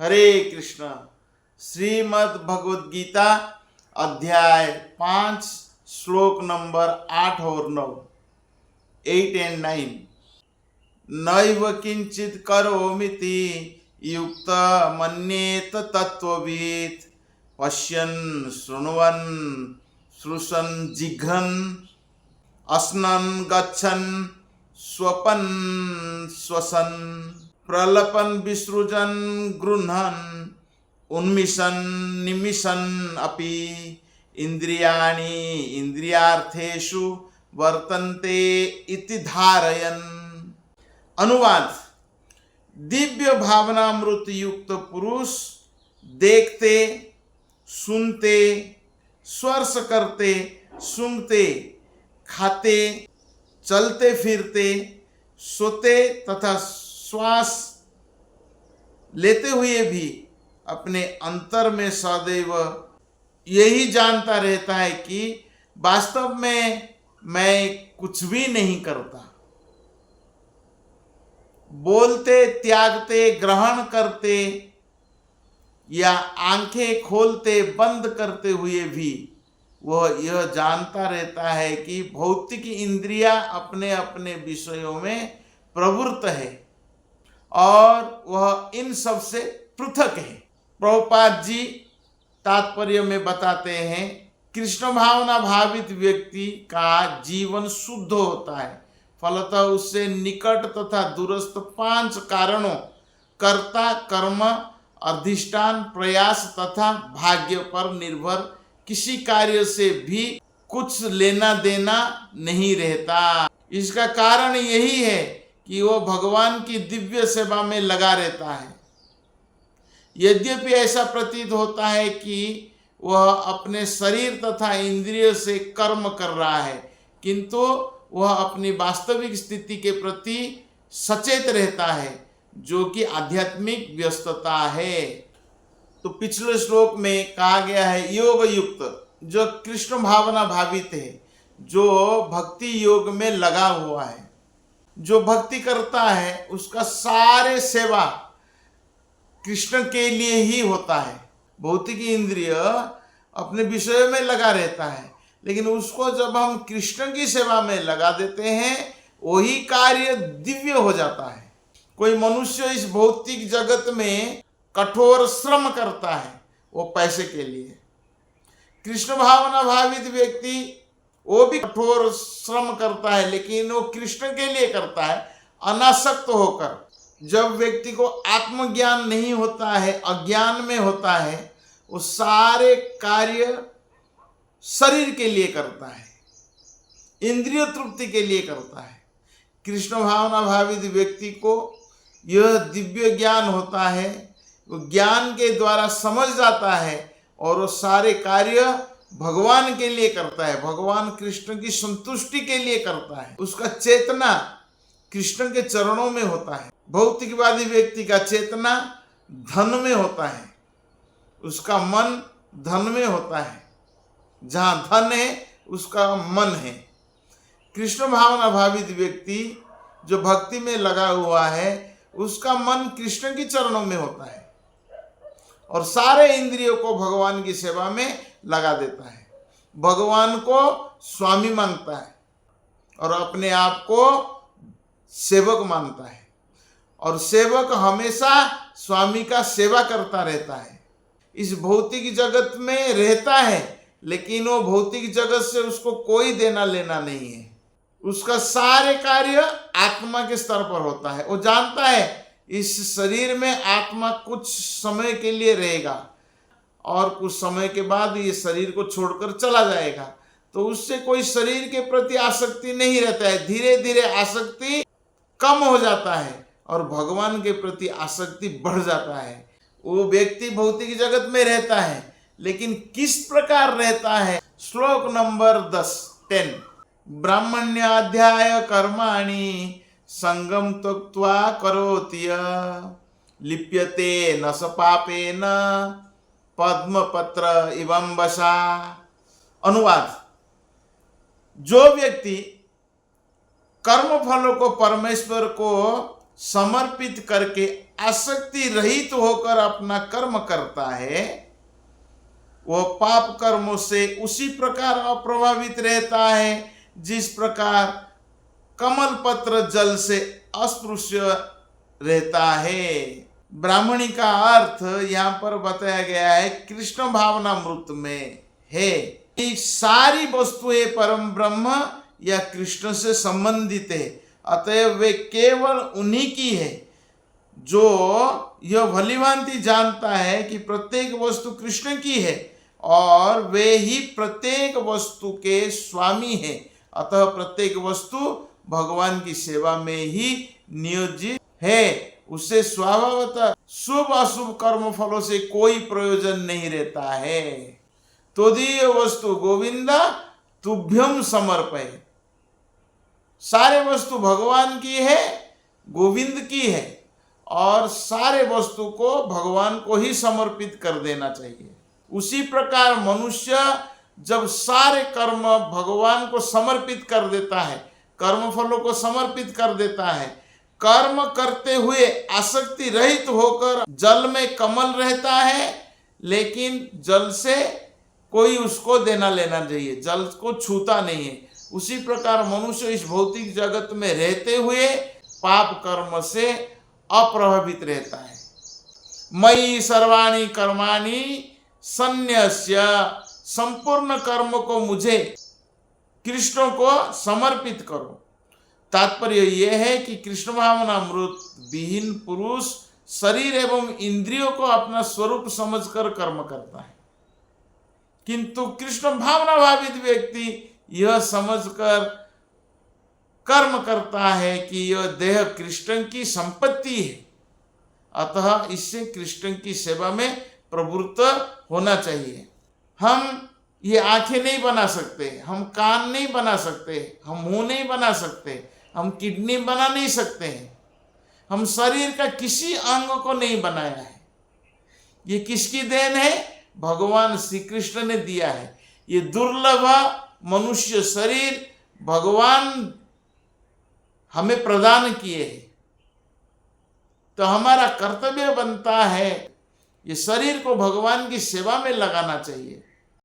हरे कृष्ण। श्रीमद् भगवद गीता अध्याय 5 श्लोक नंबर 8 और 9, 8 एंड 9। नैव किंचित करोमीति युक्त मन्येत तत्ववित् पश्यन् शृण्वन् श्रुषन् जिघ्रन् अस्नन् गच्छन् स्वपन् श्वसन् प्रलपन् विसृजन् गृह्णन् उन्मिषन् निमिषन् अपि इंद्रियाणि इंद्रियार्थेषु वर्तन्ते इति धारयन्। अनुवाद: दिव्य भावनामृत युक्त पुरुष देखते, सुनते, स्पर्श करते, सूंघते, खाते, चलते फिरते, सोते तथा श्वास लेते हुए भी अपने अंतर में सदैव यही जानता रहता है कि वास्तव में मैं कुछ भी नहीं करता। बोलते, त्यागते, ग्रहण करते या आंखें खोलते बंद करते हुए भी वह यह जानता रहता है कि भौतिक इंद्रियां अपने अपने विषयों में प्रवृत्त है और वह इन सब से पृथक है। प्रभुपाद जी तात्पर्य में बताते हैं, कृष्ण भावना भावित व्यक्ति का जीवन शुद्ध होता है। फलतः उससे निकट तथा दूरस्थ 5 कारणों कर्ता, कर्म, अधिष्ठान, प्रयास तथा भाग्य पर निर्भर किसी कार्य से भी कुछ लेना देना नहीं रहता। इसका कारण यही है कि वह भगवान की दिव्य सेवा में लगा रहता है। यद्यपि ऐसा प्रतीत होता है कि वह अपने शरीर तथा इंद्रियों से कर्म कर रहा है, किंतु वह अपनी वास्तविक स्थिति के प्रति सचेत रहता है, जो कि आध्यात्मिक व्यस्तता है। तो पिछले श्लोक में कहा गया है योग युक्त, जो कृष्ण भावना भावित है, जो भक्ति योग में लगा हुआ है। जो भक्ति करता है उसका सारे सेवा कृष्ण के लिए ही होता है। भौतिक इंद्रिय अपने विषय में लगा रहता है, लेकिन उसको जब हम कृष्ण की सेवा में लगा देते हैं, वही कार्य दिव्य हो जाता है। कोई मनुष्य इस भौतिक जगत में कठोर श्रम करता है, वो पैसे के लिए। कृष्ण भावना भावित व्यक्ति वो भी कठोर श्रम करता है, लेकिन वो कृष्ण के लिए करता है, अनासक्त होकर। जब व्यक्ति को आत्मज्ञान नहीं होता है, अज्ञान में होता है, वो सारे कार्य शरीर के लिए करता है, इंद्रिय तृप्ति के लिए करता है। कृष्ण भावना भावित व्यक्ति को यह दिव्य ज्ञान होता है, वो ज्ञान के द्वारा समझ जाता है और वो सारे कार्य भगवान के लिए करता है, भगवान कृष्ण की संतुष्टि के लिए करता है। उसका चेतना कृष्ण के चरणों में होता है। भौतिकवादी व्यक्ति का चेतना धन में होता है, उसका मन धन में होता है। जहां धन है उसका मन है। कृष्ण भावना भावित व्यक्ति जो भक्ति में लगा हुआ है, उसका मन कृष्ण के चरणों में होता है और सारे इंद्रियों को भगवान की सेवा में लगा देता है। भगवान को स्वामी मानता है और अपने आप को सेवक मानता है, और सेवक हमेशा स्वामी का सेवा करता रहता है। इस भौतिक जगत में रहता है, लेकिन वो भौतिक जगत से उसको कोई देना लेना नहीं है। उसका सारे कार्य आत्मा के स्तर पर होता है। वो जानता है इस शरीर में आत्मा कुछ समय के लिए रहेगा और कुछ समय के बाद ये शरीर को छोड़कर चला जाएगा, तो उससे कोई शरीर के प्रति आसक्ति नहीं रहता है। धीरे धीरे आसक्ति कम हो जाता है और भगवान के प्रति आसक्ति बढ़ जाता है। वो व्यक्ति भौतिक जगत में रहता है, लेकिन किस प्रकार रहता है? श्लोक नंबर 10 ब्राह्मण्याध्याय कर्माणि संगम त्यक्त्वा करोति लिप्यते न स पापेन पद्मपत्र इवं वशा। अनुवाद: जो व्यक्ति कर्म फलों को परमेश्वर को समर्पित करके आसक्ति रहित होकर अपना कर्म करता है, वह पाप कर्मों से उसी प्रकार अप्रभावित रहता है जिस प्रकार कमल पत्र जल से अस्पृश्य रहता है। ब्राह्मणी का अर्थ यहाँ पर बताया गया है कृष्ण भावनामृत में है। ये सारी वस्तुएं परम ब्रह्म या कृष्ण से संबंधित है, अतएव वे केवल उन्हीं की है। जो यह भलीभांति जानता है कि प्रत्येक वस्तु कृष्ण की है और वे ही प्रत्येक वस्तु के स्वामी है, अतः प्रत्येक वस्तु भगवान की सेवा में ही नियोजित है। उससे स्वभावतः शुभ अशुभ कर्म फलों से कोई प्रयोजन नहीं रहता है। तोदीय वस्तु गोविंदा तुभ्यम समर्पय। सारे वस्तु भगवान की है, गोविंद की है, और सारे वस्तु को भगवान को ही समर्पित कर देना चाहिए। उसी प्रकार मनुष्य जब सारे कर्म भगवान को समर्पित कर देता है, कर्म फलों को समर्पित कर देता है, कर्म करते हुए आसक्ति रहित होकर जल में कमल रहता है, लेकिन जल से कोई उसको देना लेना चाहिए, जल को छूता नहीं है। उसी प्रकार मनुष्य इस भौतिक जगत में रहते हुए पाप कर्म से अप्रभावित रहता है। मयि सर्वाणि कर्माणि सन्न्यस्य, संपूर्ण कर्म को मुझे कृष्ण को समर्पित करो। तात्पर्य यह है कि कृष्ण भावनामृत विहीन पुरुष शरीर एवं इंद्रियों को अपना स्वरूप समझकर कर्म करता है, किंतु कृष्ण भावना भावित व्यक्ति यह समझकर कर्म करता है कि यह देह कृष्ण की संपत्ति है, अतः इससे कृष्ण की सेवा में प्रवृत्त होना चाहिए। हम ये आंखें नहीं बना सकते, हम कान नहीं बना सकते, हम मुंह नहीं बना सकते, हम किडनी बना नहीं सकते हैं, हम शरीर का किसी अंग को नहीं बनाया है। ये किसकी देन है? भगवान श्री कृष्ण ने दिया है। ये दुर्लभ मनुष्य शरीर भगवान हमें प्रदान किए हैं, तो हमारा कर्तव्य बनता है ये शरीर को भगवान की सेवा में लगाना चाहिए।